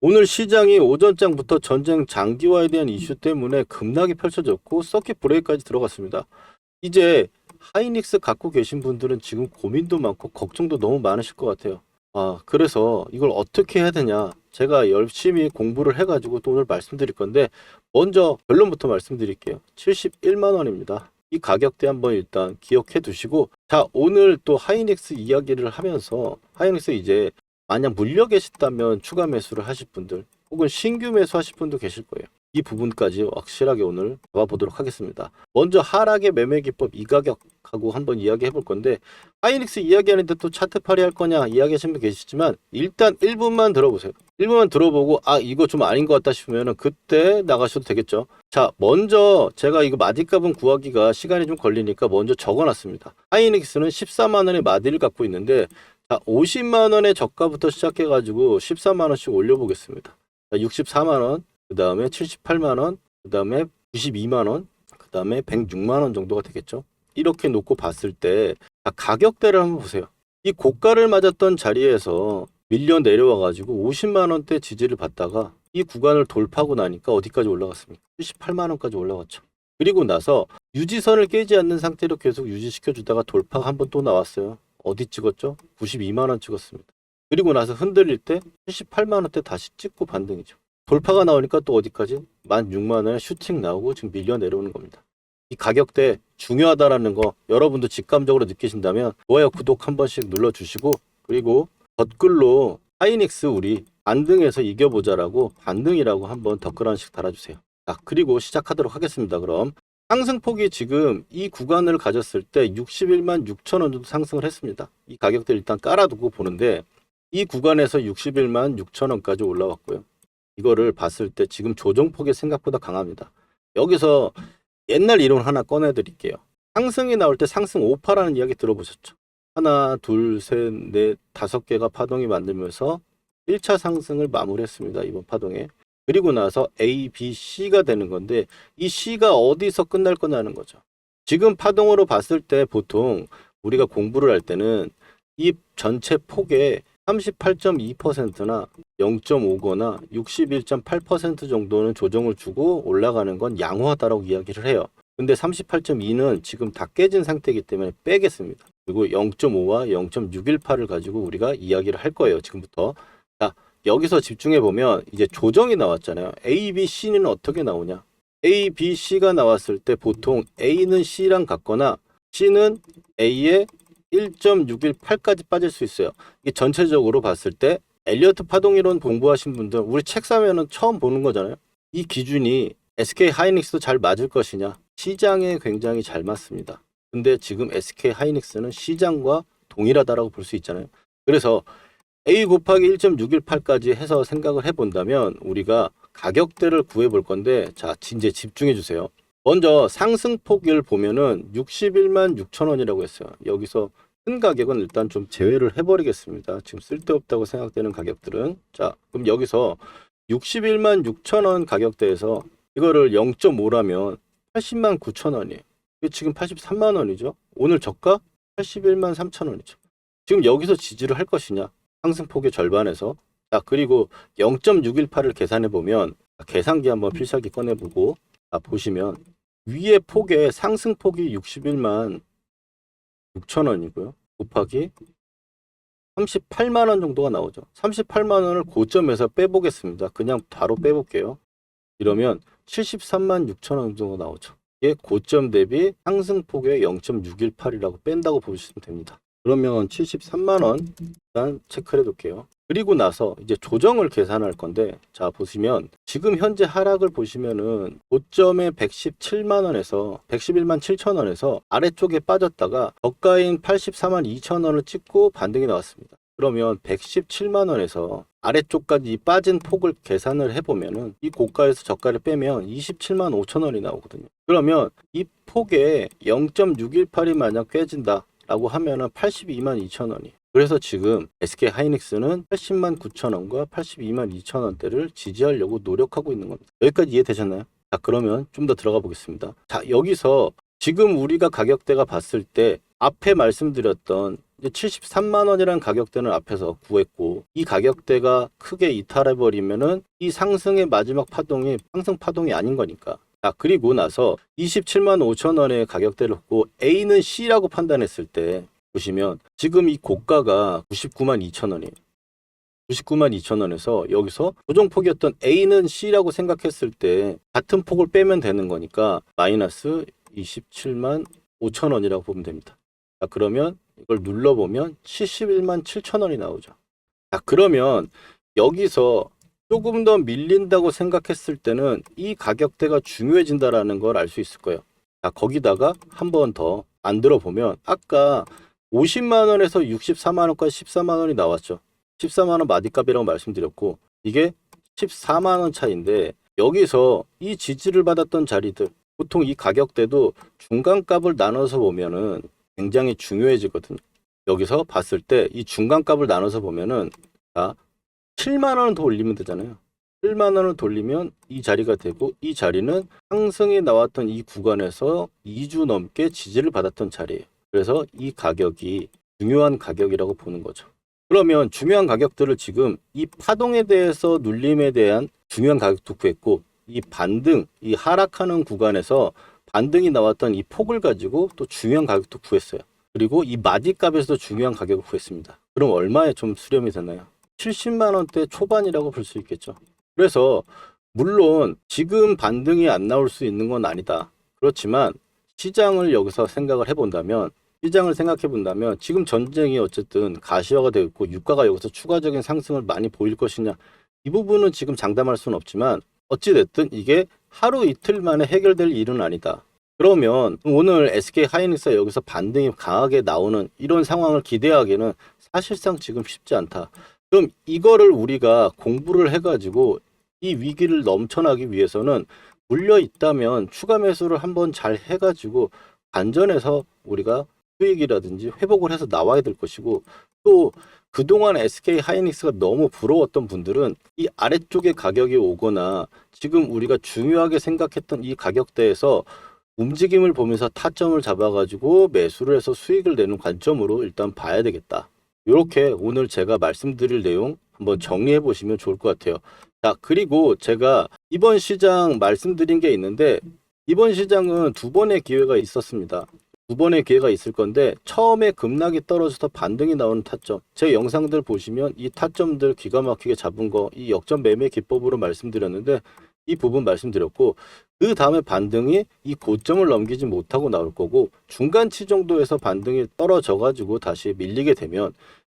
오늘 시장이 오전장부터 전쟁 장기화에 대한 이슈 때문에 급락이 펼쳐졌고 서킷 브레이크까지 들어갔습니다. 이제 하이닉스 갖고 계신 분들은 지금 고민도 많고 걱정도 너무 많으실 것 같아요. 그래서 이걸 어떻게 해야 되냐. 제가 열심히 공부를 해가지고 또 오늘 말씀드릴 건데, 먼저 결론부터 말씀드릴게요. 71만 원입니다. 이 가격대 한번 일단 기억해 두시고, 자, 오늘 또 하이닉스 이야기를 하면서, 하이닉스 이제 만약 물려 계셨다면 추가 매수를 하실 분들, 혹은 신규 매수하실 분도 계실 거예요. 이 부분까지 확실하게 오늘 잡아보도록 하겠습니다. 먼저 하락의 매매 기법 이 가격하고 한번 이야기해 볼 건데, 하이닉스 이야기하는데 또 차트 팔이 할 거냐 이야기하시는 분 계시지만, 일단 1분만 들어보세요. 1분만 들어보고 이거 좀 아닌 것 같다 싶으면 그때 나가셔도 되겠죠. 자, 먼저 제가 이거 마디값은 구하기가 시간이 좀 걸리니까 먼저 적어놨습니다. 하이닉스는 14만 원의 마디를 갖고 있는데, 자, 50만 원의 저가부터 시작해가지고 14만 원씩 올려보겠습니다. 자, 64만 원, 그 다음에 78만 원, 그 다음에 92만 원, 그 다음에 106만 원 정도가 되겠죠. 이렇게 놓고 봤을 때 가격대를 한번 보세요. 이 고가를 맞았던 자리에서 밀려 내려와가지고 50만 원대 지지를 받다가 이 구간을 돌파하고 나니까 어디까지 올라갔습니까? 78만 원까지 올라갔죠. 그리고 나서 유지선을 깨지 않는 상태로 계속 유지시켜주다가 돌파가 한 번 또 나왔어요. 어디 찍었죠? 92만 원 찍었습니다. 그리고 나서 흔들릴 때 78만 원대 다시 찍고 반등이죠. 돌파가 나오니까 또 어디까지? 16만 원에 슈팅 나오고 지금 밀려 내려오는 겁니다. 이 가격대 중요하다라는 거 여러분도 직감적으로 느끼신다면 좋아요, 구독 한 번씩 눌러주시고, 그리고 댓글로 하이닉스 우리 반등해서 이겨보자라고 반등이라고 한번 댓글 하나씩 달아주세요. 자, 그리고 시작하도록 하겠습니다. 그럼 상승폭이 지금 이 구간을 가졌을 때 61만 6천 원 정도 상승을 했습니다. 이 가격대 일단 깔아두고 보는데, 이 구간에서 61만 6천 원까지 올라왔고요. 이거를 봤을 때 지금 조정폭이 생각보다 강합니다. 여기서 옛날 이론 하나 꺼내드릴게요. 상승이 나올 때 상승 5파라는 이야기 들어보셨죠? 하나, 둘, 셋, 넷, 5개가 파동이 만들면서 1차 상승을 마무리했습니다. 이번 파동에. 그리고 나서 A, B, C가 되는 건데, 이 C가 어디서 끝날 거냐는 거죠. 지금 파동으로 봤을 때 보통 우리가 공부를 할 때는 이 전체 폭의 38.2%나 0.5거나 61.8% 정도는 조정을 주고 올라가는 건 양호하다라고 이야기를 해요. 근데 38.2는 지금 다 깨진 상태이기 때문에 빼겠습니다. 그리고 0.5와 0.618을 가지고 우리가 이야기를 할 거예요. 지금부터. 자, 여기서 집중해 보면 이제 조정이 나왔잖아요. A, B, C는 어떻게 나오냐? A, B, C가 나왔을 때 보통 A는 C랑 같거나 C는 A에 1.618까지 빠질 수 있어요. 이게 전체적으로 봤을 때 엘리어트 파동이론 공부하신 분들, 우리 책 사면은 처음 보는 거잖아요. 이 기준이 SK 하이닉스도 잘 맞을 것이냐? 시장에 굉장히 잘 맞습니다. 근데 지금 SK 하이닉스는 시장과 동일하다라고 볼 수 있잖아요. 그래서 A 곱하기 1.618까지 해서 생각을 해본다면 우리가 가격대를 구해볼 건데, 자, 이제 집중해 주세요. 먼저 상승폭을 보면은 61만 6천 원이라고 했어요. 여기서 큰 가격은 일단 좀 제외를 해버리겠습니다. 지금 쓸데없다고 생각되는 가격들은. 자, 그럼 여기서 61만 6천 원 가격대에서 이거를 0.5라면 80만 9천 원이에요. 이게 지금 83만 원이죠. 오늘 저가 81만 3천 원이죠. 지금 여기서 지지를 할 것이냐? 상승폭의 절반에서. 자, 그리고 0.618을 계산해 보면, 계산기 한번 필살기 꺼내보고, 보시면 위에 폭의 상승폭이 61만 6천 원이고요. 곱하기 38만 원 정도가 나오죠. 38만 원을 고점에서 빼보겠습니다. 그냥 바로 빼볼게요. 이러면 73만 6천 원 정도가 나오죠. 이게 고점 대비 상승폭의 0.618이라고 뺀다고 보시면 됩니다. 그러면 73만 원 일단 체크를 해둘게요. 그리고 나서 이제 조정을 계산할 건데, 자, 보시면 지금 현재 하락을 보시면은 고점에 117만 원에서 111만 7천 원에서 아래쪽에 빠졌다가 저가인 84만 2천 원을 찍고 반등이 나왔습니다. 그러면 117만 원에서 아래쪽까지 빠진 폭을 계산을 해보면은 이 고가에서 저가를 빼면 27만 5천 원이 나오거든요. 그러면 이 폭에 0.618이 만약 깨진다 라고 하면은 82만 2천 원이. 그래서 지금 SK 하이닉스는 80만 9천 원과 82만 2천 원대를 지지하려고 노력하고 있는 겁니다. 여기까지 이해되셨나요? 자, 그러면 좀 더 들어가 보겠습니다. 자, 여기서 지금 우리가 가격대가 봤을 때 앞에 말씀드렸던 이제 73만 원이라는 가격대는 앞에서 구했고 이 가격대가 크게 이탈해 버리면은 이 상승의 마지막 파동이 상승 파동이 아닌 거니까. 자, 그리고 나서 27만 5천 원의 가격대를 놓고 A는 C라고 판단했을 때 보시면 지금 이 고가가 99만 2천 원이에요. 99만 2천 원에서 여기서 조정폭이었던 A는 C라고 생각했을 때 같은 폭을 빼면 되는 거니까 마이너스 27만 5천 원이라고 보면 됩니다. 자, 그러면 이걸 눌러보면 71만 7천 원이 나오죠. 자, 그러면 여기서 조금 더 밀린다고 생각했을 때는 이 가격대가 중요해진다라는 걸 알 수 있을 거예요. 자, 거기다가 한 번 더 만들어 보면 아까 50만 원에서 64만 원까지 14만 원이 나왔죠. 14만 원 마디값이라고 말씀드렸고 이게 14만 원 차이인데 여기서 이 지지를 받았던 자리들 보통 이 가격대도 중간값을 나눠서 보면은 굉장히 중요해지거든요. 여기서 봤을 때 이 중간값을 나눠서 보면은 자 7만 원을 더 올리면 되잖아요. 7만 원을 돌리면 이 자리가 되고 이 자리는 상승이 나왔던 이 구간에서 2주 넘게 지지를 받았던 자리예요. 그래서 이 가격이 중요한 가격이라고 보는 거죠. 그러면 중요한 가격들을 지금 이 파동에 대해서 눌림에 대한 중요한 가격도 구했고 이 반등, 이 하락하는 구간에서 반등이 나왔던 이 폭을 가지고 또 중요한 가격도 구했어요. 그리고 이 마디값에서도 중요한 가격을 구했습니다. 그럼 얼마에 좀 수렴이 되나요? 70만 원대 초반이라고 볼 수 있겠죠. 그래서 물론 지금 반등이 안 나올 수 있는 건 아니다. 그렇지만 시장을 여기서 생각을 해본다면 지금 전쟁이 어쨌든 가시화가 되고 있고 유가가 여기서 추가적인 상승을 많이 보일 것이냐 이 부분은 지금 장담할 수는 없지만 어찌됐든 이게 하루 이틀 만에 해결될 일은 아니다. 그러면 오늘 SK 하이닉스가 여기서 반등이 강하게 나오는 이런 상황을 기대하기는 사실상 지금 쉽지 않다. 그럼 이거를 우리가 공부를 해가지고 이 위기를 넘쳐나기 위해서는 물려 있다면 추가 매수를 한번 잘 해가지고 반전해서 우리가 수익이라든지 회복을 해서 나와야 될 것이고 또 그동안 SK 하이닉스가 너무 부러웠던 분들은 이 아래쪽에 가격이 오거나 지금 우리가 중요하게 생각했던 이 가격대에서 움직임을 보면서 타점을 잡아가지고 매수를 해서 수익을 내는 관점으로 일단 봐야 되겠다. 이렇게 오늘 제가 말씀드릴 내용 한번 정리해 보시면 좋을 것 같아요. 자, 그리고 제가 이번 시장 말씀드린 게 있는데 이번 시장은 두 번의 기회가 있었습니다. 두 번의 기회가 있을 건데 처음에 급락이 떨어져서 반등이 나오는 타점 제 영상들 보시면 이 타점들 기가 막히게 잡은 거 이 역전 매매 기법으로 말씀드렸는데 이 부분 말씀드렸고 그 다음에 반등이 이 고점을 넘기지 못하고 나올 거고 중간치 정도에서 반등이 떨어져 가지고 다시 밀리게 되면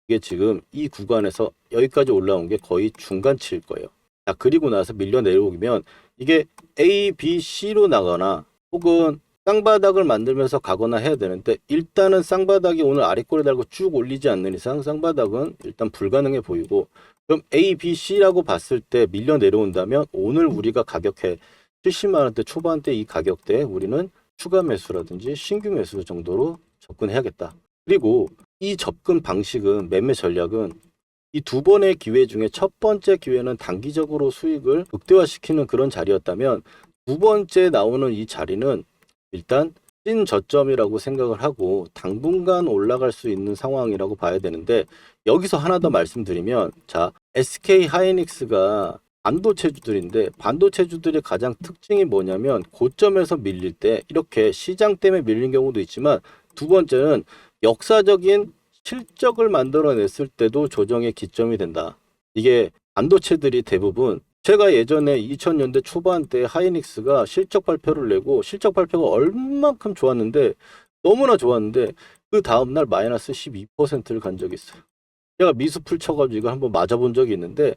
이게 지금 이 구간에서 여기까지 올라온 게 거의 중간치일 거예요. 자, 그리고 나서 밀려 내려오면 이게 A, B, C로 나거나 혹은 쌍바닥을 만들면서 가거나 해야 되는데 일단은 쌍바닥이 오늘 아래꼬리 달고 쭉 올리지 않는 이상 쌍바닥은 일단 불가능해 보이고 그럼 A, B, C라고 봤을 때 밀려 내려온다면 오늘 우리가 가격해 70만 원대 초반대 이 가격대에 우리는 추가 매수라든지 신규 매수 정도로 접근해야겠다. 그리고 이 접근 방식은 매매 전략은 이 두 번의 기회 중에 첫 번째 기회는 단기적으로 수익을 극대화시키는 그런 자리였다면 두 번째 나오는 이 자리는 일단 찐 저점이라고 생각을 하고 당분간 올라갈 수 있는 상황이라고 봐야 되는데 여기서 하나 더 말씀드리면 자 SK 하이닉스가 반도체주들인데 반도체주들의 가장 특징이 뭐냐면 고점에서 밀릴 때 이렇게 시장 때문에 밀린 경우도 있지만 두 번째는 역사적인 실적을 만들어냈을 때도 조정의 기점이 된다. 이게 반도체들이 대부분 제가 예전에 2000년대 초반 때 하이닉스가 실적 발표를 내고 실적 발표가 얼만큼 좋았는데 너무나 좋았는데 그 다음날 마이너스 12%를 간 적이 있어요. 제가 미수풀 쳐가지고 이거 한번 맞아본 적이 있는데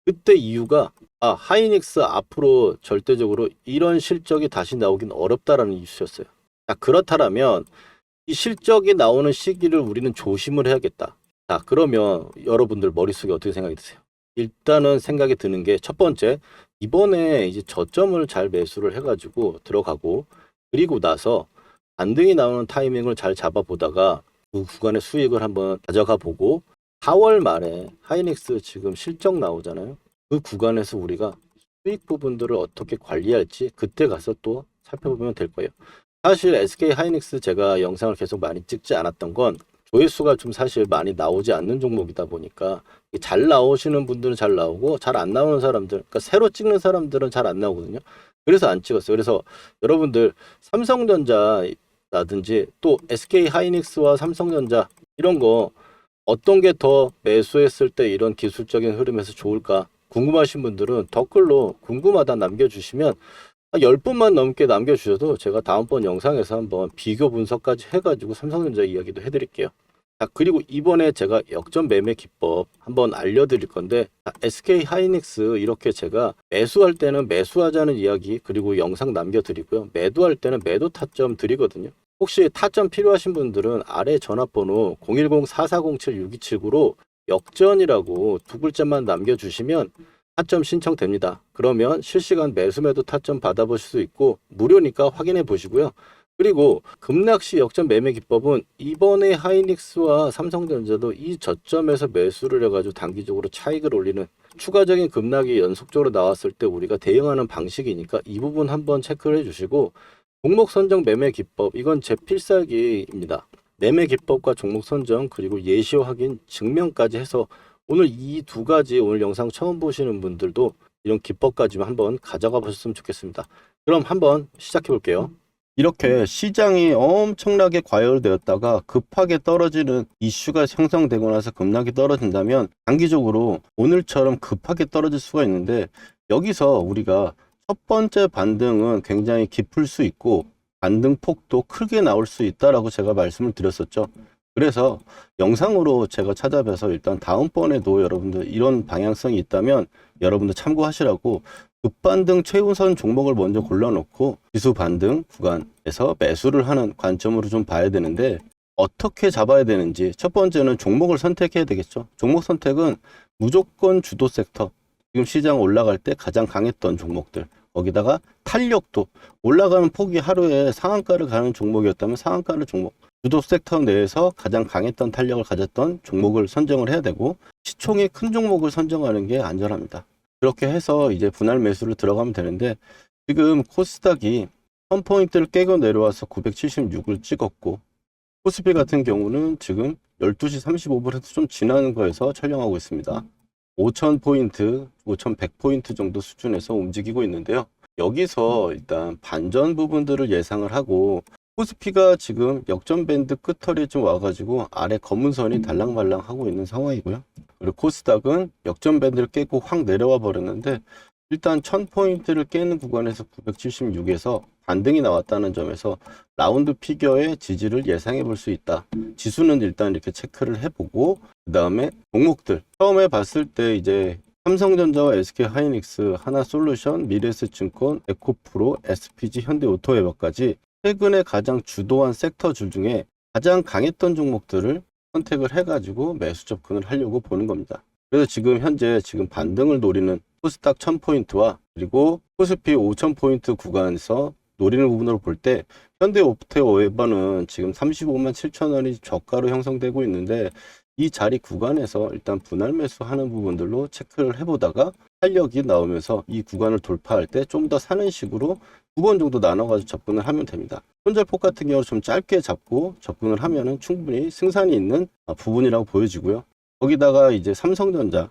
그때 이유가 하이닉스 앞으로 절대적으로 이런 실적이 다시 나오긴 어렵다라는 이유였어요. 자, 그렇다면 이 실적이 나오는 시기를 우리는 조심을 해야겠다. 자, 그러면 여러분들 머릿속에 어떻게 생각이 드세요? 일단은 생각이 드는 게 첫 번째, 이번에 이제 저점을 잘 매수를 해가지고 들어가고 그리고 나서 반등이 나오는 타이밍을 잘 잡아보다가 그 구간의 수익을 한번 가져가 보고 4월 말에 하이닉스 지금 실적 나오잖아요. 그 구간에서 우리가 수익 부분들을 어떻게 관리할지 그때 가서 또 살펴보면 될 거예요. 사실 SK 하이닉스 제가 영상을 계속 많이 찍지 않았던 건 조회수가 좀 사실 많이 나오지 않는 종목이다 보니까 잘 나오시는 분들은 잘 나오고 잘 안 나오는 사람들, 그러니까 새로 찍는 사람들은 잘 안 나오거든요. 그래서 안 찍었어요. 그래서 여러분들 삼성전자라든지 또 SK 하이닉스와 삼성전자 이런 거 어떤 게 더 매수했을 때 이런 기술적인 흐름에서 좋을까 궁금하신 분들은 댓글로 궁금하다 남겨주시면 한 10분만 넘게 남겨주셔도 제가 다음번 영상에서 한번 비교 분석까지 해가지고 삼성전자 이야기도 해드릴게요. 자, 그리고 이번에 제가 역전 매매 기법 한번 알려드릴 건데 SK 하이닉스 이렇게 제가 매수할 때는 매수하자는 이야기 그리고 영상 남겨드리고요. 매도할 때는 매도 타점 드리거든요. 혹시 타점 필요하신 분들은 아래 전화번호 010-4407-6279로 역전이라고 두 글자만 남겨주시면 타점 신청됩니다. 그러면 실시간 매수 매도 타점 받아보실 수 있고 무료니까 확인해 보시고요. 그리고 급락시 역전 매매 기법은 이번에 하이닉스와 삼성전자도 이 저점에서 매수를 해가지고 단기적으로 차익을 올리는 추가적인 급락이 연속적으로 나왔을 때 우리가 대응하는 방식이니까 이 부분 한번 체크를 해주시고 종목 선정 매매 기법 이건 제 필살기입니다. 매매 기법과 종목 선정 그리고 예시 확인 증명까지 해서 오늘 이 두 가지 오늘 영상 처음 보시는 분들도 이런 기법까지만 한번 가져가 보셨으면 좋겠습니다. 그럼 한번 시작해 볼게요. 이렇게 시장이 엄청나게 과열되었다가 급하게 떨어지는 이슈가 형성되고 나서 급락이 떨어진다면 단기적으로 오늘처럼 급하게 떨어질 수가 있는데 여기서 우리가 첫 번째 반등은 굉장히 깊을 수 있고 반등 폭도 크게 나올 수 있다라고 제가 말씀을 드렸었죠. 그래서 영상으로 제가 찾아뵈서 일단 다음번에도 여러분들 이런 방향성이 있다면 여러분들 참고하시라고 급반등 최우선 종목을 먼저 골라놓고 지수 반등 구간에서 매수를 하는 관점으로 좀 봐야 되는데 어떻게 잡아야 되는지 첫 번째는 종목을 선택해야 되겠죠. 종목 선택은 무조건 주도 섹터 지금 시장 올라갈 때 가장 강했던 종목들 거기다가 탄력도 올라가는 폭이 하루에 상한가를 가는 종목이었다면 상한가를 종목 주도 섹터 내에서 가장 강했던 탄력을 가졌던 종목을 선정을 해야 되고 시총이 큰 종목을 선정하는 게 안전합니다. 그렇게 해서 이제 분할 매수를 들어가면 되는데 지금 코스닥이 1000포인트를 깨고 내려와서 976을 찍었고 코스피 같은 경우는 지금 12시 35분에서 좀 지나는 거에서 촬영하고 있습니다. 5000포인트, 5100포인트 정도 수준에서 움직이고 있는데요. 여기서 일단 반전 부분들을 예상을 하고 코스피가 지금 역전 밴드 끝털이 좀 와가지고 아래 검은 선이 달랑말랑 하고 있는 상황이고요. 그리고 코스닥은 역전 밴드를 깨고 확 내려와 버렸는데 일단 1000포인트를 깨는 구간에서 976에서 반등이 나왔다는 점에서 라운드 피겨의 지지를 예상해 볼 수 있다. 지수는 일단 이렇게 체크를 해보고 그 다음에 종목들 처음에 봤을 때 이제 삼성전자와 SK 하이닉스, 하나솔루션, 미래에셋증권, 에코프로, SPG, 현대오토웨버까지 최근에 가장 주도한 섹터줄 중에 가장 강했던 종목들을 선택을 해가지고 매수 접근을 하려고 보는 겁니다. 그래서 지금 현재 지금 반등을 노리는 코스닥 1000포인트와 그리고 코스피 5000포인트 구간에서 노리는 부분으로 볼 때 현대오토웨버는 지금 35만 7천 원이 저가로 형성되고 있는데 이 자리 구간에서 일단 분할 매수하는 부분들로 체크를 해보다가 탄력이 나오면서 이 구간을 돌파할 때 좀 더 사는 식으로 두 번 정도 나눠가지고 접근을 하면 됩니다. 손절폭 같은 경우 좀 짧게 잡고 접근을 하면은 충분히 승산이 있는 부분이라고 보여지고요. 거기다가 이제 삼성전자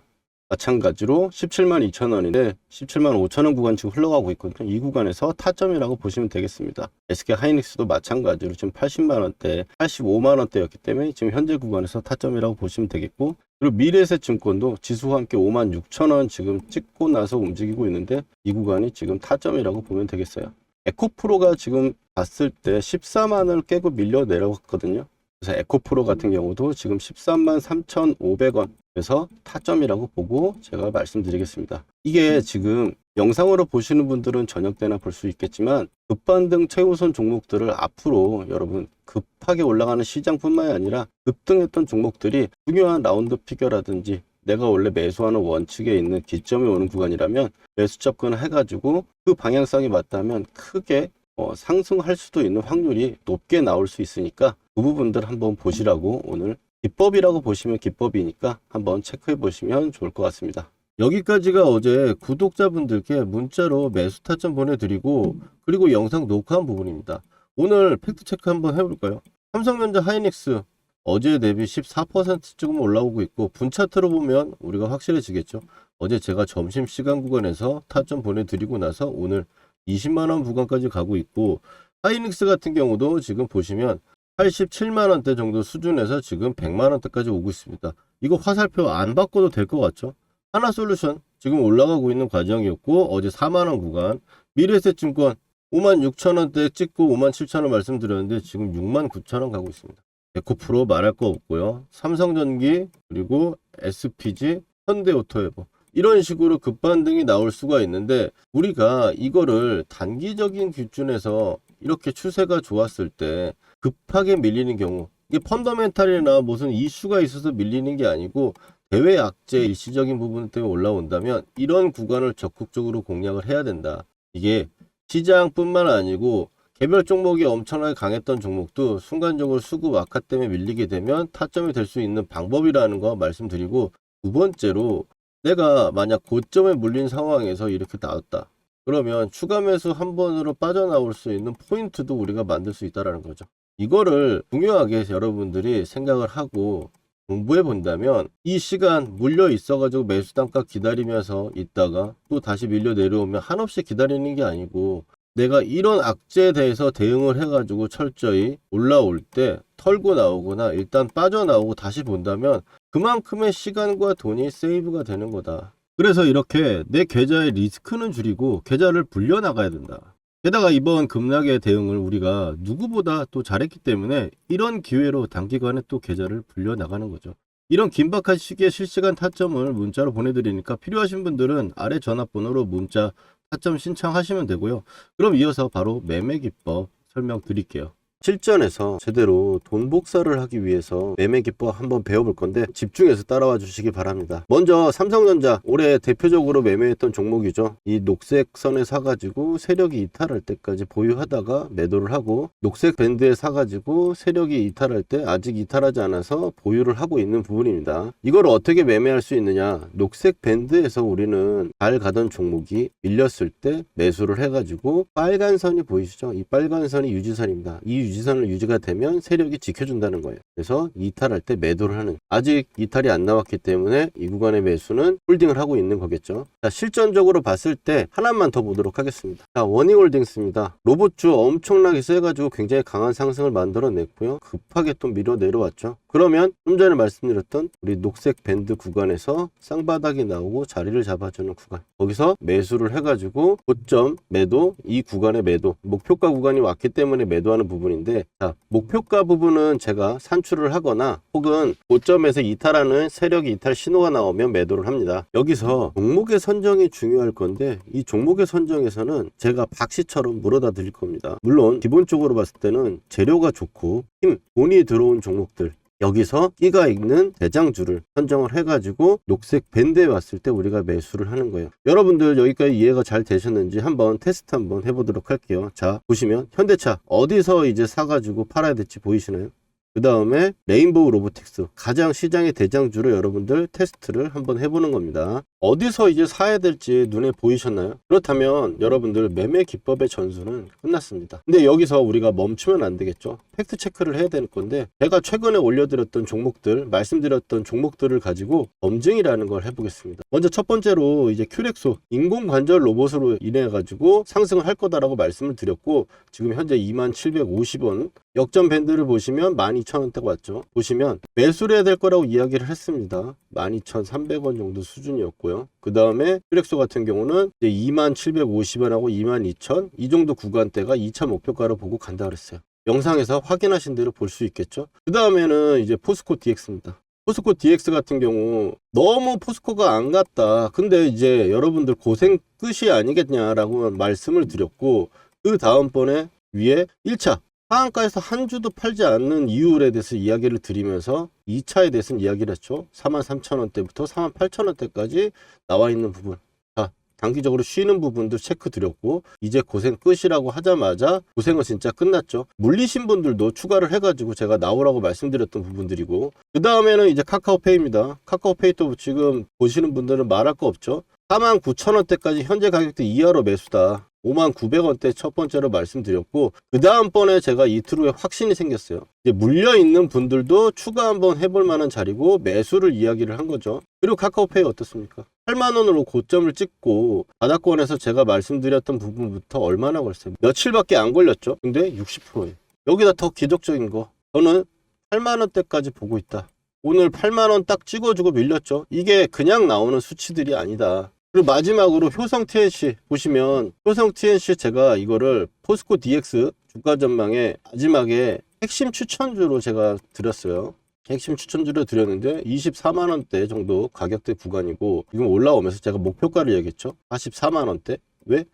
마찬가지로 17만 2천 원인데 17만 5천 원 구간 지금 흘러가고 있거든요. 이 구간에서 타점이라고 보시면 되겠습니다. SK 하이닉스도 마찬가지로 지금 80만 원대, 85만 원대였기 때문에 지금 현재 구간에서 타점이라고 보시면 되겠고 그리고 미래에셋증권도 지수와 함께 5만 6천 원 지금 찍고 나서 움직이고 있는데 이 구간이 지금 타점이라고 보면 되겠어요. 에코프로가 지금 봤을 때 14만 원을 깨고 밀려 내려갔거든요. 그래서 에코프로 같은 경우도 지금 13만 3,500원 그래서 타점이라고 보고 제가 말씀드리겠습니다. 이게 지금 영상으로 보시는 분들은 저녁 때나 볼 수 있겠지만 급반등 최우선 종목들을 앞으로 여러분 급하게 올라가는 시장뿐만이 아니라 급등했던 종목들이 중요한 라운드 피겨라든지 내가 원래 매수하는 원칙에 있는 기점이 오는 구간이라면 매수 접근을 해가지고 그 방향성이 맞다면 크게 상승할 수도 있는 확률이 높게 나올 수 있으니까 그 부분들 한번 보시라고 오늘 기법이라고 보시면 기법이니까 한번 체크해 보시면 좋을 것 같습니다. 여기까지가 어제 구독자분들께 문자로 매수 타점 보내드리고 그리고 영상 녹화한 부분입니다. 오늘 팩트체크 한번 해볼까요? 삼성전자 하이닉스 어제 대비 14% 올라오고 있고 분 차트로 보면 우리가 확실해지겠죠. 어제 제가 점심시간 구간에서 타점 보내드리고 나서 오늘 20만원 구간까지 가고 있고 하이닉스 같은 경우도 지금 보시면 87만원대 정도 수준에서 지금 100만원대까지 오고 있습니다. 이거 화살표 안 바꿔도 될 것 같죠? 하나솔루션 지금 올라가고 있는 과정이었고 어제 4만원 구간 미래에셋증권 56,000원대 찍고 57,000원 말씀드렸는데 지금 69,000원 가고 있습니다. 에코프로 말할 거 없고요. 삼성전기 그리고 SPG 현대오토에버 이런 식으로 급반등이 나올 수가 있는데 우리가 이거를 단기적인 기준에서 이렇게 추세가 좋았을 때 급하게 밀리는 경우 이게 펀더멘탈이나 무슨 이슈가 있어서 밀리는 게 아니고 대외 악재 일시적인 부분 때문에 올라온다면 이런 구간을 적극적으로 공략을 해야 된다. 이게 시장뿐만 아니고 개별 종목이 엄청나게 강했던 종목도 순간적으로 수급 악화 때문에 밀리게 되면 타점이 될 수 있는 방법이라는 거 말씀드리고 두 번째로 내가 만약 고점에 물린 상황에서 이렇게 나왔다. 그러면 추가 매수 한 번으로 빠져나올 수 있는 포인트도 우리가 만들 수 있다는 거죠. 이거를 중요하게 여러분들이 생각을 하고 공부해 본다면 이 시간 물려 있어 가지고 매수 단가 기다리면서 있다가 또 다시 밀려 내려오면 한없이 기다리는 게 아니고 내가 이런 악재에 대해서 대응을 해 가지고 철저히 올라올 때 털고 나오거나 일단 빠져나오고 다시 본다면 그만큼의 시간과 돈이 세이브가 되는 거다. 그래서 이렇게 내 계좌의 리스크는 줄이고 계좌를 불려 나가야 된다. 게다가 이번 급락의 대응을 우리가 누구보다 또 잘했기 때문에 이런 기회로 단기간에 또 계좌를 불려 나가는 거죠. 이런 긴박한 시기에 실시간 타점을 문자로 보내드리니까 필요하신 분들은 아래 전화번호로 문자 타점 신청하시면 되고요. 그럼 이어서 바로 매매 기법 설명드릴게요. 실전에서 제대로 돈 복사를 하기 위해서 매매 기법 한번 배워볼 건데 집중해서 따라와 주시기 바랍니다. 먼저 삼성전자 올해 대표적으로 매매했던 종목이죠. 이 녹색 선에 사가지고 세력이 이탈할 때까지 보유하다가 매도를 하고 녹색 밴드에 사가지고 세력이 이탈할 때 아직 이탈하지 않아서 보유를 하고 있는 부분입니다. 이걸 어떻게 매매할 수 있느냐, 녹색 밴드에서 우리는 잘 가던 종목이 밀렸을 때 매수를 해가지고 빨간 선이 보이시죠? 이 빨간 선이 유지선입니다. 이 유지선을 유지가 되면 세력이 지켜준다는 거예요. 그래서 이탈할 때 매도를 하는, 아직 이탈이 안 나왔기 때문에 이 구간의 매수는 홀딩을 하고 있는 거겠죠. 자, 실전적으로 봤을 때 하나만 더 보도록 하겠습니다. 자, 원익홀딩스입니다. 로봇주 엄청나게 세가지고 굉장히 강한 상승을 만들어냈고요. 급하게 또 밀어 내려왔죠. 그러면 좀 전에 말씀드렸던 우리 녹색 밴드 구간에서 쌍바닥이 나오고 자리를 잡아주는 구간, 거기서 매수를 해가지고 고점 매도, 이 구간의 매도, 목표가 구간이 왔기 때문에 매도하는 부분인데, 자, 목표가 부분은 제가 산출을 하거나 혹은 고점에서 이탈하는 세력이 이탈 신호가 나오면 매도를 합니다. 여기서 종목의 선정이 중요할 건데 이 종목의 선정에서는 제가 박씨처럼 물어다 드릴 겁니다. 물론 기본적으로 봤을 때는 재료가 좋고 힘, 돈이 들어온 종목들, 여기서 끼가 있는 대장주를 선정을 해가지고 녹색 밴드에 왔을 때 우리가 매수를 하는 거예요. 여러분들 여기까지 이해가 잘 되셨는지 한번 테스트 한번 해보도록 할게요. 자, 보시면 현대차 어디서 이제 사가지고 팔아야 될지 보이시나요? 그 다음에 레인보우 로보틱스, 가장 시장의 대장주로 여러분들 테스트를 한번 해보는 겁니다. 어디서 이제 사야 될지 눈에 보이셨나요? 그렇다면 여러분들 매매 기법의 전수는 끝났습니다. 근데 여기서 우리가 멈추면 안 되겠죠. 팩트 체크를 해야 될 건데, 제가 최근에 올려드렸던 종목들, 말씀드렸던 종목들을 가지고 검증이라는 걸 해보겠습니다. 먼저 첫 번째로 이제 큐렉소 인공관절 로봇으로 인해 가지고 상승을 할 거다라고 말씀을 드렸고, 지금 현재 2750원 역전 밴드를 보시면 12,000원대가 왔죠. 보시면 매수를 해야 될 거라고 이야기를 했습니다. 12,300원 정도 수준이었고요. 그 다음에 큐렉소 같은 경우는 이제 2750원하고 22,000, 이 정도 구간대가 2차 목표가로 보고 간다 그랬어요. 영상에서 확인하신 대로 볼 수 있겠죠. 그 다음에는 이제 포스코 DX입니다. 포스코 DX 같은 경우 너무 포스코가 안 갔다. 근데 이제 여러분들 고생 끝이 아니겠냐라고 말씀을 드렸고, 그 다음번에 위에 1차 하한가에서 한 주도 팔지 않는 이유에 대해서 이야기를 드리면서 2차에 대해서는 이야기를 했죠. 43,000원대부터 48,000원대까지 나와 있는 부분. 자, 단기적으로 쉬는 부분도 체크 드렸고, 이제 고생 끝이라고 하자마자 고생은 진짜 끝났죠. 물리신 분들도 추가를 해가지고 제가 나오라고 말씀드렸던 부분들이고, 그 다음에는 이제 카카오페이입니다. 카카오페이도 지금 보시는 분들은 말할 거 없죠. 49,000원대까지 현재 가격대 이하로 매수다. 59,900원대 첫 번째로 말씀드렸고, 그 다음번에 제가 이틀 후에 확신이 생겼어요. 이제 물려있는 분들도 추가 한번 해볼 만한 자리고 매수를 이야기를 한 거죠. 그리고 카카오페이 어떻습니까? 8만원으로 고점을 찍고 바닥권에서 제가 말씀드렸던 부분부터 얼마나 걸렸어요? 며칠밖에 안 걸렸죠. 근데 60%예요. 여기다 더 기적적인 거, 저는 8만원대까지 보고 있다. 오늘 8만원 딱 찍어주고 밀렸죠. 이게 그냥 나오는 수치들이 아니다. 그리고 마지막으로 효성 TNC 보시면, 효성 TNC 제가 이거를 포스코 DX 주가 전망에 마지막에 핵심 추천주로 제가 드렸어요. 핵심 추천주로 드렸는데 24만원대 정도 가격대 구간이고, 지금 올라오면서 제가 목표가를 얘기했죠. 44만원대. 왜?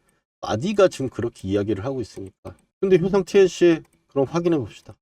마디가 지금 그렇게 이야기를 하고 있으니까. 근데 효성 TNC 그럼 확인해 봅시다.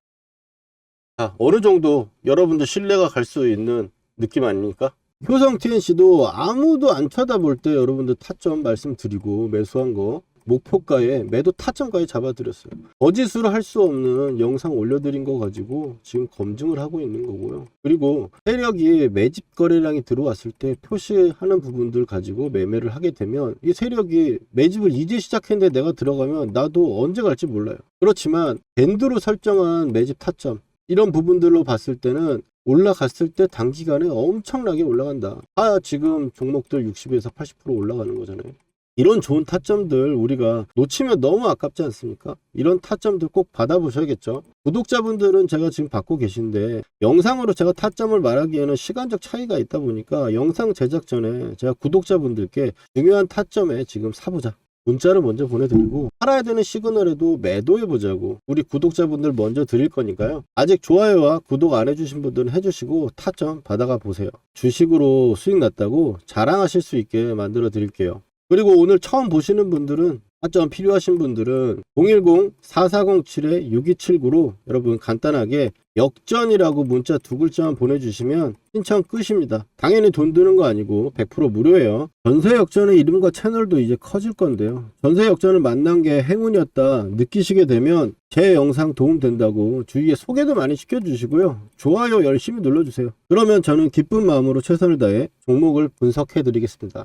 자, 어느 정도 여러분들 신뢰가 갈 수 있는 느낌 아닙니까? 효성 TNC도 아무도 안 쳐다볼 때 여러분들 타점 말씀드리고 매수한 거 목표가에 매도 타점가에 잡아드렸어요. 거짓으로 할 수 없는 영상 올려드린 거 가지고 지금 검증을 하고 있는 거고요. 그리고 세력이 매집 거래량이 들어왔을 때 표시하는 부분들 가지고 매매를 하게 되면, 이 세력이 매집을 이제 시작했는데 내가 들어가면 나도 언제 갈지 몰라요. 그렇지만 밴드로 설정한 매집 타점, 이런 부분들로 봤을 때는 올라갔을 때 단기간에 엄청나게 올라간다. 지금 종목들 60에서 80% 올라가는 거잖아요. 이런 좋은 타점들 우리가 놓치면 너무 아깝지 않습니까? 이런 타점들 꼭 받아보셔야겠죠. 구독자분들은 제가 지금 받고 계신데, 영상으로 제가 타점을 말하기에는 시간적 차이가 있다 보니까 영상 제작 전에 제가 구독자분들께 중요한 타점에 지금 사보자, 문자를 먼저 보내드리고, 팔아야 되는 시그널에도 매도해보자고 우리 구독자분들 먼저 드릴 거니까요. 아직 좋아요와 구독 안 해주신 분들은 해주시고 타점 받아가 보세요. 주식으로 수익 났다고 자랑하실 수 있게 만들어 드릴게요. 그리고 오늘 처음 보시는 분들은, 타점 필요하신 분들은 010-4407-6279로 여러분 간단하게 역전이라고 문자 2글자만 보내주시면 신청 끝입니다. 당연히 돈 드는 거 아니고 100% 무료예요. 전세 역전의 이름과 채널도 이제 커질 건데요. 전세 역전을 만난 게 행운이었다 느끼시게 되면 제 영상 도움 된다고 주위에 소개도 많이 시켜주시고요. 좋아요 열심히 눌러주세요. 그러면 저는 기쁜 마음으로 최선을 다해 종목을 분석해 드리겠습니다.